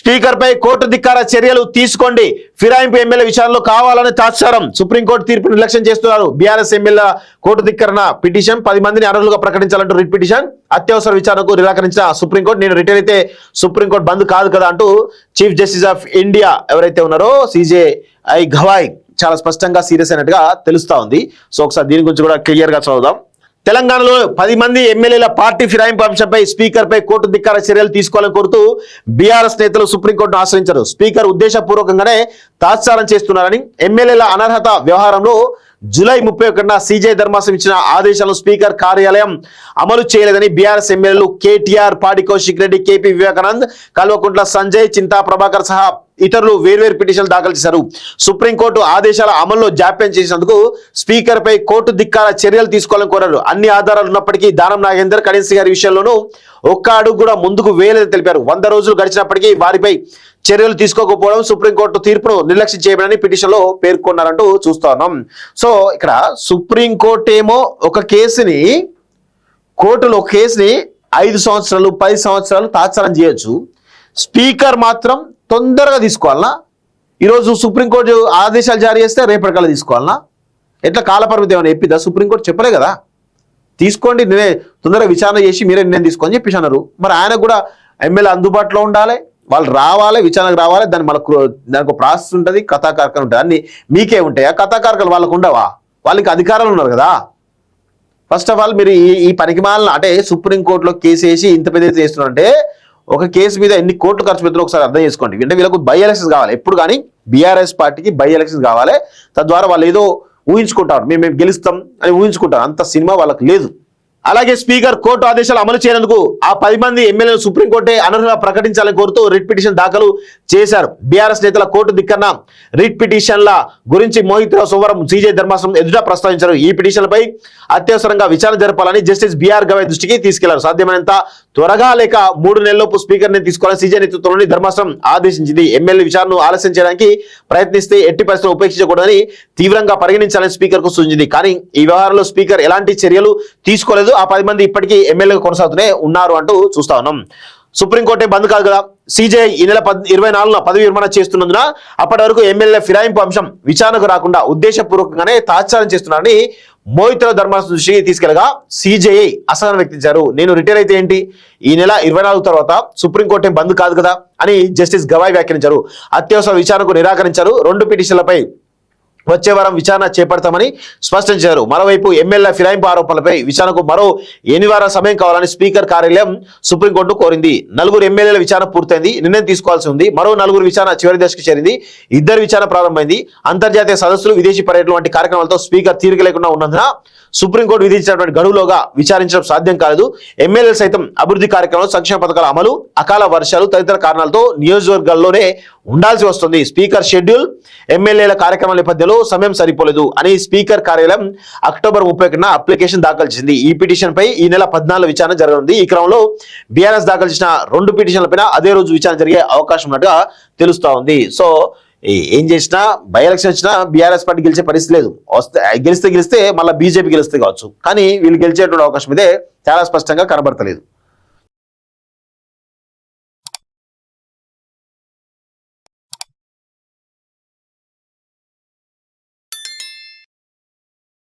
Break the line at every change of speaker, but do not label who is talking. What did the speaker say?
Speaker పై court ధిక్కార చర్యలు తీసుకోండి. ఫిరాయింపు MLA విచారణలో కావాలని తాత్సారం. సుప్రీంకోర్టు తీర్పు నిర్లక్ష్యం చేస్తున్నారు. బీఆర్ఎస్ ఎమ్మెల్యే కోర్టు ధిక్కరణ పిటిషన్ 10 మందిని అర్హులుగా ప్రకటించాలంటూ రిట్ పిటిషన్ అత్యవసర విచారణకు నిరాకరించిన సుప్రీంకోర్టు. నేను రిటైర్ అయితే సుప్రీంకోర్టు బంద్ కాదు కదా అంటూ చీఫ్ జస్టిస్ ఆఫ్ ఇండియా ఎవరైతే ఉన్నారో CJI గవాయ్ చాలా స్పష్టంగా సీరియస్ అయినట్టుగా తెలుస్తా ఉంది. సో ఒకసారి దీని గురించి కూడా క్లియర్ గా చదువుదాం. తెలంగాణలో 10 మంది ఎమ్మెల్యేల పార్టీ ఫిరాయింపు అంశంపై స్పీకర్ పై కోర్టు ధిక్కార చర్యలు తీసుకోవాలని కోరుతూ బీఆర్ఎస్ నేతలు సుప్రీంకోర్టును ఆశ్రయించారు. స్పీకర్ ఉద్దేశపూర్వకంగానే తాత్సారం చేస్తున్నారని, ఎమ్మెల్యేల అనర్హత వ్యవహారంలో జూలై 31న CJI ధర్మాసనం ఇచ్చిన ఆదేశాలను స్పీకర్ కార్యాలయం అమలు చేయలేదని బీఆర్ఎస్ ఎమ్మెల్యేలు కేటీఆర్, పాడి కౌశిక్ రెడ్డి, KP వివేకానంద్, కల్వకుంట్ల సంజయ్, చింతా ప్రభాకర్ సహా ఇతరులు వేర్వేరు పిటిషన్లు దాఖలు చేశారు. సుప్రీంకోర్టు ఆదేశాల అమల్లో జాప్యం చేసినందుకు స్పీకర్ పై కోర్టు ధిక్కార చర్యలు తీసుకోవాలని కోరారు. అన్ని ఆధారాలు ఉన్నప్పటికీ దానం నాగేందర్, కడెన్సీ గారి విషయంలోనూ ఒక్క అడుగు కూడా ముందుకు వేయలేదని తెలిపారు. 100 రోజులు గడిచినప్పటికీ వారిపై చర్యలు తీసుకోకపోవడం సుప్రీంకోర్టు తీర్పును నిర్లక్ష్యం చేయబడని పిటిషన్ లో పేర్కొన్నారంటూ చూస్తా ఉన్నాం. సో ఇక్కడ సుప్రీంకోర్టు ఏమో ఒక కేసుని కోర్టులో ఒక కేసుని 5 సంవత్సరాలు 10 సంవత్సరాలు తాత్సారం చేయొచ్చు. స్పీకర్ మాత్రం తొందరగా తీసుకోవాలనా? ఈరోజు సుప్రీంకోర్టు ఆదేశాలు జారీ చేస్తే రేపటికల్లా తీసుకోవాలనా? ఎట్లా కాలపరిమితి ఏమైనా చెప్పిద్దా? సుప్రీంకోర్టు చెప్పలే కదా, తీసుకోండి నేనే తొందరగా విచారణ చేసి మీరే నిర్ణయం తీసుకోని చెప్పేసి అన్నారు. మరి ఆయన కూడా ఎమ్మెల్యే అందుబాటులో ఉండాలి, వాళ్ళు రావాలి, విచారణకు రావాలి. దానికి ఒక ప్రాసెస్ ఉంటుంది, కథాకారకాలు ఉంటుంది. అన్ని మీకే ఉంటాయా? కథాకారకాలు వాళ్ళకు ఉండవా? వాళ్ళకి అధికారాలు ఉన్నారు కదా. ఫస్ట్ ఆఫ్ ఆల్ మీరు ఈ పనికిమాలను అంటే సుప్రీంకోర్టులో కేసు వేసి ఇంత పెద్ద చేస్తున్నారంటే ఒక కేసు మీద ఎన్ని కోట్లు ఖర్చు పెడుతుందో ఒకసారి అర్థం చేసుకోండి. అంటే వీళ్ళకు బై ఎలక్షన్స్ కావాలి. ఎప్పుడు కానీ బీఆర్ఎస్ పార్టీకి బై ఎలక్షన్స్ కావాలి. తద్వారా వాళ్ళు ఏదో ఊహించుకుంటారు, మేము గెలుస్తాం అని ఊహించుకుంటారు. అంత సినిమా వాళ్ళకి లేదు. అలాగే స్పీకర్ కోర్టు ఆదేశాలు అమలు చేయనందుకు ఆ 10 మంది ఎమ్మెల్యేలు సుప్రీంకోర్టే అనర్హులుగా ప్రకటించాలని కోరుతూ రిట్ పిటిషన్ దాఖలు చేశారు. బీఆర్ఎస్ నేతల కోర్టు ధిక్కరణ రిట్ పిటిషన్ల గురించి మోహిత్ రావు సోమవారం CJI ధర్మాసనం ఎదుట ప్రస్తావించారు. ఈ పిటిషన్లపై అత్యవసరంగా విచారణ జరపాలని జస్టిస్ BR గవాయ్ దృష్టికి తీసుకెళ్లారు. సాధ్యమైనంత త్వరగా లేక 3 నెలల్లోపు స్పీకర్ ని తీసుకోవాలని CJI నేతృత్వంలోని ధర్మాసనం ఆదేశించింది. ఎమ్మెల్యే విచారణను ఆలస్యం చేయడానికి ప్రయత్నిస్తే ఎట్టి పరిస్థితుల్లో ఉపేక్షించకూడదని తీవ్రంగా పరిగణించాలని స్పీకర్ కు సూచించింది. కానీ ఈ వ్యవహారంలో స్పీకర్ ఎలాంటి చర్యలు తీసుకోలేదు. ఆ 10 మంది ఇప్పటికీ ఎమ్మెల్యేగా కొనసాగుతూనే ఉన్నారు అంటూ చూస్తా ఉన్నాం. సుప్రీంకోర్టే బంద్ కాదు కదా. CJI ఈ నెల 24న పదవి విరమణ చేస్తున్నందున అప్పటి వరకు ఎమ్మెల్యే ఫిరాయింపు అంశం విచారణకు రాకుండా ఉద్దేశపూర్వకంగానే తాత్సారం చేస్తున్నారని మోహిత్ రావు ధర్మాసనం దృష్టికి తీసుకెళ్లగా CJI అసహనం వ్యక్తించారు. నేను రిటైర్ అయితే ఏంటి, ఈ నెల 24 తర్వాత సుప్రీంకోర్టు బంద్ కాదు కదా అని జస్టిస్ గవాయ్ వ్యాఖ్యానించారు. అత్యవసర విచారణకు నిరాకరించారు. 2 పిటిషన్లపై వచ్చే వారం విచారణ చేపడతామని స్పష్టం చేశారు. మరోవైపు ఎమ్మెల్యే ఫిరాయింపు ఆరోపణలపై విచారణకు మరో 8 వారాల సమయం కావాలని స్పీకర్ కార్యాలయం సుప్రీంకోర్టు కోరింది. 4 ఎమ్మెల్యేల విచారణ పూర్తయింది, నిర్ణయం తీసుకోవాల్సి ఉంది. మరో 4 విచారణ చివరి దశకు చేరింది. 2 విచారణ ప్రారంభమైంది. అంతర్జాతీయ సదస్సులు, విదేశీ పర్యటనలు వంటి కార్యక్రమాలతో స్పీకర్ తీరిక లేకుండా ఉన్నందున సుప్రీంకోర్టు విధించినటువంటి గడువులోగా విచారించడం సాధ్యం కాలేదు. ఎమ్మెల్యేలు సైతం అభివృద్ధి కార్యక్రమాలు, సంక్షేమ పథకాల అమలు, అకాల వర్షాలు తదితర కారణాలతో నియోజకవర్గాల్లోనే ఉండాల్సి వస్తుంది. స్పీకర్ షెడ్యూల్, ఎమ్మెల్యేల కార్యక్రమాల నేపథ్యంలో సమయం సరిపోలేదు అని స్పీకర్ కార్యాలయం అక్టోబర్ 31న అప్లికేషన్ దాఖలు చేసింది. ఈ పిటిషన్ పై ఈ నెల 14 విచారణ జరగనుంది. ఈ క్రమంలో బీఆర్ఎస్ దాఖలు చేసిన 2 పిటిషన్లపైన అదే రోజు విచారణ జరిగే అవకాశం ఉన్నట్టుగా తెలుస్తా ఉంది. సో ఏం చేసినా బై ఎలక్షన్ వచ్చినా బీఆర్ఎస్ పార్టీ గెలిచే పరిస్థితి లేదు. గెలిస్తే మళ్ళీ బీజేపీ గెలిస్తే కావచ్చు, కానీ వీళ్ళు గెలిచేటువంటి అవకాశం ఇదే చాలా స్పష్టంగా కనబడతలేదు.